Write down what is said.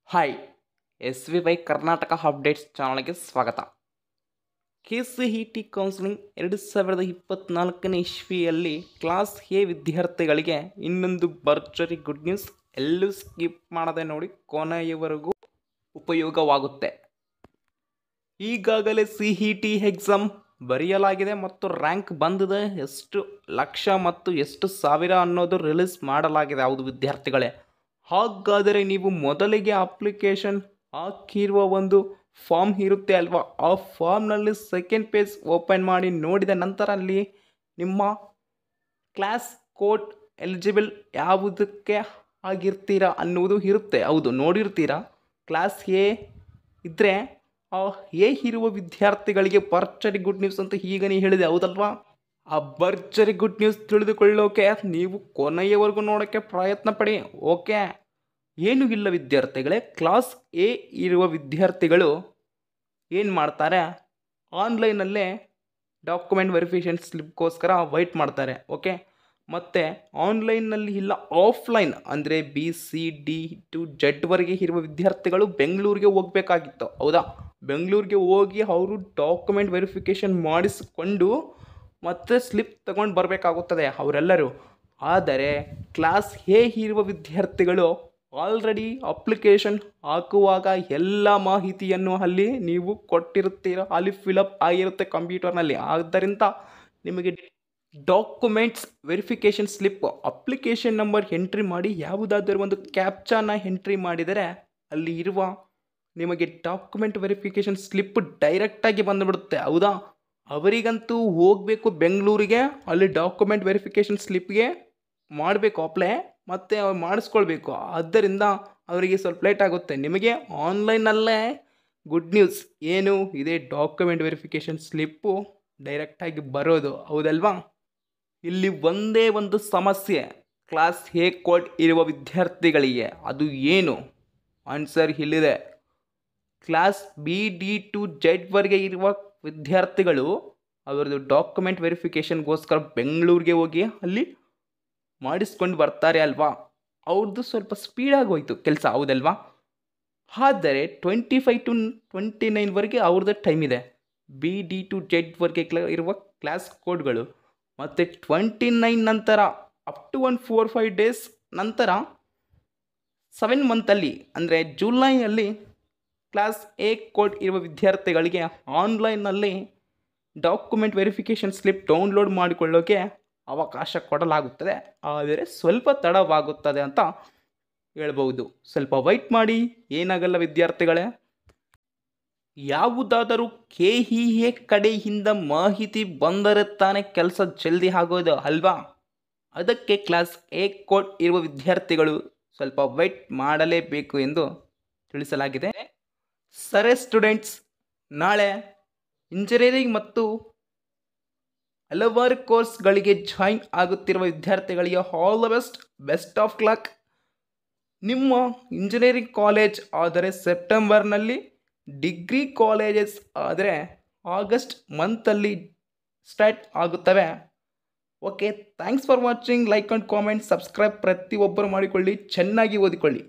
Hi, SVY Karnataka updates ಚಾನಲ್ಗೆ ಸ್ವಾಗತ. KCET counselling 2024ನೇ ಇಸ್ವಿಯಲ್ಲಿ ಕ್ಲಾಸ್ ಎ ವಿದ್ಯಾರ್ಥಿಗಳಿಗೆ ಇನ್ನೊಂದು ಭರ್ಜರಿ ಗುಡ್ ನ್ಯೂಸ್. ಎಲ್ಲೂ ಸ್ಕಿಪ್ ಮಾಡದೆ ನೋಡಿ, ಕೊನೆಯವರೆಗೂ ಉಪಯೋಗವಾಗುತ್ತೆ. ಈಗಾಗಲೇ CET ಎಕ್ಸಾಮ್ ಬರೆಯಲಾಗಿದೆ ಮತ್ತು ರ್ಯಾಂಕ್ ಬಂದಿದೆ. ಎಷ್ಟು ಲಕ್ಷ ಮತ್ತು ಎಷ್ಟು ಸಾವಿರ ಅನ್ನೋದು ರಿಲೀಸ್ ಮಾಡಲಾಗಿದೆ. ಹೌದು ವಿದ್ಯಾರ್ಥಿಗಳೇ, ಹಾಗಾದರೆ ನೀವು ಮೊದಲಿಗೆ ಅಪ್ಲಿಕೇಶನ್ ಹಾಕಿರುವ ಒಂದು ಫಾರ್ಮ್ ಇರುತ್ತೆ ಅಲ್ವಾ, ಆ ಫಾರ್ಮ್ನಲ್ಲಿ ಸೆಕೆಂಡ್ ಪೇಜ್ ಓಪನ್ ಮಾಡಿ ನೋಡಿದ ನಂತರ ಅಲ್ಲಿ ನಿಮ್ಮ ಕ್ಲಾಸ್ ಕೋಡ್ ಎಲಿಜಿಬಲ್ ಯಾವುದಕ್ಕೆ ಆಗಿರ್ತೀರಾ ಅನ್ನುವುದು ಇರುತ್ತೆ. ಹೌದು, ನೋಡಿರ್ತೀರಾ. ಕ್ಲಾಸ್ ಎ ಇದ್ದರೆ ಆ ಎ ಇರುವ ವಿದ್ಯಾರ್ಥಿಗಳಿಗೆ ಭರ್ಜರಿ ಗುಡ್ ನ್ಯೂಸ್ ಅಂತ ಈಗನೇ ಹೇಳಿದೆ, ಹೌದಲ್ವಾ? ಆ ಭರ್ಜರಿ ಗುಡ್ ನ್ಯೂಸ್ ತಿಳಿದುಕೊಳ್ಳೋಕೆ ನೀವು ಕೊನೆಯವರೆಗೂ ನೋಡೋಕ್ಕೆ ಪ್ರಯತ್ನ ಪಡಿ. ಓಕೆ, ಏನೂ ಇಲ್ಲ ವಿದ್ಯಾರ್ಥಿಗಳೇ. ಕ್ಲಾಸ್ ಎ ಇರುವ ವಿದ್ಯಾರ್ಥಿಗಳು ಏನು ಮಾಡ್ತಾರೆ, ಆನ್ಲೈನಲ್ಲೇ ಡಾಕ್ಯುಮೆಂಟ್ ವೆರಿಫಿಕೇಷನ್ ಸ್ಲಿಪ್ಗೋಸ್ಕರ ವೈಟ್ ಮಾಡ್ತಾರೆ. ಓಕೆ, ಮತ್ತು ಆನ್ಲೈನ್ನಲ್ಲಿ ಇಲ್ಲ, ಆಫ್ಲೈನ್ ಅಂದರೆ BC-D-Z ಇರುವ ವಿದ್ಯಾರ್ಥಿಗಳು ಬೆಂಗಳೂರಿಗೆ ಹೋಗಬೇಕಾಗಿತ್ತು. ಹೌದಾ, ಬೆಂಗಳೂರಿಗೆ ಹೋಗಿ ಅವರು ಡಾಕ್ಯುಮೆಂಟ್ ವೆರಿಫಿಕೇಷನ್ ಮಾಡಿಸಿಕೊಂಡು ಮತ್ತೆ ಸ್ಲಿಪ್ ತಗೊಂಡು ಬರಬೇಕಾಗುತ್ತದೆ ಅವರೆಲ್ಲರೂ. ಆದರೆ ಕ್ಲಾಸ್ ಎ ಇರುವ ವಿದ್ಯಾರ್ಥಿಗಳು ಆಲ್ರೆಡಿ ಅಪ್ಲಿಕೇಶನ್ ಹಾಕುವಾಗ ಎಲ್ಲ ಮಾಹಿತಿಯನ್ನು ಅಲ್ಲಿ ನೀವು ಕೊಟ್ಟಿರ್ತೀರ, ಅಲ್ಲಿ ಫಿಲಪ್ ಆಗಿರುತ್ತೆ ಕಂಪ್ಯೂಟರ್ನಲ್ಲಿ. ಆದ್ದರಿಂದ ನಿಮಗೆ documents verification slip application number entry ಮಾಡಿ ಯಾವುದಾದರೂ ಒಂದು ಕ್ಯಾಪ್ಚಾನ ಎಂಟ್ರಿ ಮಾಡಿದರೆ ಅಲ್ಲಿ ಇರುವ ನಿಮಗೆ ಡಾಕ್ಯುಮೆಂಟ್ ವೆರಿಫಿಕೇಷನ್ ಸ್ಲಿಪ್ ಡೈರೆಕ್ಟಾಗಿ ಬಂದುಬಿಡುತ್ತೆ. ಹೌದಾ, ಅವರಿಗಂತೂ ಹೋಗಬೇಕು ಬೆಂಗಳೂರಿಗೆ, ಅಲ್ಲಿ ಡಾಕ್ಯುಮೆಂಟ್ ವೆರಿಫಿಕೇಷನ್ ಸ್ಲಿಪ್ಗೆ ಮಾಡಬೇಕು ಅಪ್ಲೈ, ಮತ್ತು ಅವ್ರು ಮಾಡಿಸ್ಕೊಳ್ಬೇಕು. ಆದ್ದರಿಂದ ಅವರಿಗೆ ಸ್ವಲ್ಪ ಲೇಟ್ ಆಗುತ್ತೆ. ನಿಮಗೆ ಆನ್ಲೈನಲ್ಲೇ ಗುಡ್ ನ್ಯೂಸ್ ಏನು ಇದೆ, ಡಾಕ್ಯುಮೆಂಟ್ ವೆರಿಫಿಕೇಷನ್ ಸ್ಲಿಪ್ಪು ಡೈರೆಕ್ಟಾಗಿ ಬರೋದು, ಹೌದಲ್ವಾ? ಇಲ್ಲಿ ಒಂದೇ ಒಂದು ಸಮಸ್ಯೆ ಕ್ಲಾಸ್ ಎ ಕೋಡ್ ಇರುವ ವಿದ್ಯಾರ್ಥಿಗಳಿಗೆ. ಅದು ಏನು? ಆನ್ಸರ್ ಇಲ್ಲಿದೆ. ಕ್ಲಾಸ್ BD-Z ಇರುವ ವಿದ್ಯಾರ್ಥಿಗಳು ಅವರದ್ದು ಡಾಕ್ಯುಮೆಂಟ್ ವೆರಿಫಿಕೇಷನ್ಗೋಸ್ಕರ ಬೆಂಗಳೂರಿಗೆ ಹೋಗಿ ಅಲ್ಲಿ ಮಾಡಿಸ್ಕೊಂಡು ಬರ್ತಾರೆ ಅಲ್ವಾ, ಅವ್ರದ್ದು ಸ್ವಲ್ಪ ಸ್ಪೀಡಾಗಿ ಹೋಯ್ತು ಕೆಲಸ, ಹೌದಲ್ವಾ? ಆದರೆ 25 to 29 ಅವ್ರದ್ದು ಟೈಮ್ ಇದೆ. BD-Z ಇರುವ ಕ್ಲಾಸ್ ಕೋಡ್ಗಳು. ಮತ್ತು 29 ನಂತರ ಅಪ್ ಟು 4-5 ಡೇಸ್ ನಂತರ 7 ಮಂತಲ್ಲಿ ಅಂದರೆ ಜುಲೈಯಲ್ಲಿ ಕ್ಲಾಸ್ ಎ ಕೋಡ್ ಇರುವ ವಿದ್ಯಾರ್ಥಿಗಳಿಗೆ ಆನ್ಲೈನ್ನಲ್ಲಿ ಡಾಕ್ಯುಮೆಂಟ್ ವೆರಿಫಿಕೇಷನ್ ಸ್ಲಿಪ್ ಡೌನ್ಲೋಡ್ ಮಾಡಿಕೊಳ್ಳೋಕೆ ಅವಕಾಶ ಕೊಡಲಾಗುತ್ತದೆ. ಆದರೆ ಸ್ವಲ್ಪ ತಡವಾಗುತ್ತದೆ ಅಂತ ಹೇಳ್ಬೋದು. ಸ್ವಲ್ಪ ವೈಟ್ ಮಾಡಿ, ಏನಾಗಲ್ಲ ವಿದ್ಯಾರ್ಥಿಗಳೇ. ಯಾವುದಾದರೂ KEA ಕಡೆಯಿಂದ ಮಾಹಿತಿ ಬಂದರೆ ತಾನೇ ಕೆಲಸ ಜಲ್ದಿ ಆಗೋದು ಅಲ್ವಾ? ಅದಕ್ಕೆ ಕ್ಲಾಸ್ ಎ ಕೋಡ್ ಇರುವ ವಿದ್ಯಾರ್ಥಿಗಳು ಸ್ವಲ್ಪ ವೈಟ್ ಮಾಡಲೇಬೇಕು ಎಂದು ತಿಳಿಸಲಾಗಿದೆ. ಸರಿ ಸ್ಟೂಡೆಂಟ್ಸ್, ನಾಳೆ ಇಂಜಿನಿಯರಿಂಗ್ ಮತ್ತು ಹಲವಾರು ಕೋರ್ಸ್ಗಳಿಗೆ ಜಾಯಿನ್ ಆಗುತ್ತಿರುವ ವಿದ್ಯಾರ್ಥಿಗಳಿಗೆ all the best of luck. ನಿಮ್ಮ ಇಂಜಿನಿಯರಿಂಗ್ ಕಾಲೇಜ್ ಆದರೆ ಸೆಪ್ಟೆಂಬರ್ನಲ್ಲಿ, ಡಿಗ್ರಿ ಕಾಲೇಜಸ್ ಆದರೆ ಆಗಸ್ಟ್ ಮಂತಲ್ಲಿ ಸ್ಟಾರ್ಟ್ ಆಗುತ್ತವೆ. Okay, thanks for watching. Like and comment, subscribe ಪ್ರತಿಯೊಬ್ಬರು ಮಾಡಿಕೊಳ್ಳಿ, ಚೆನ್ನಾಗಿ ಓದಿಕೊಳ್ಳಿ.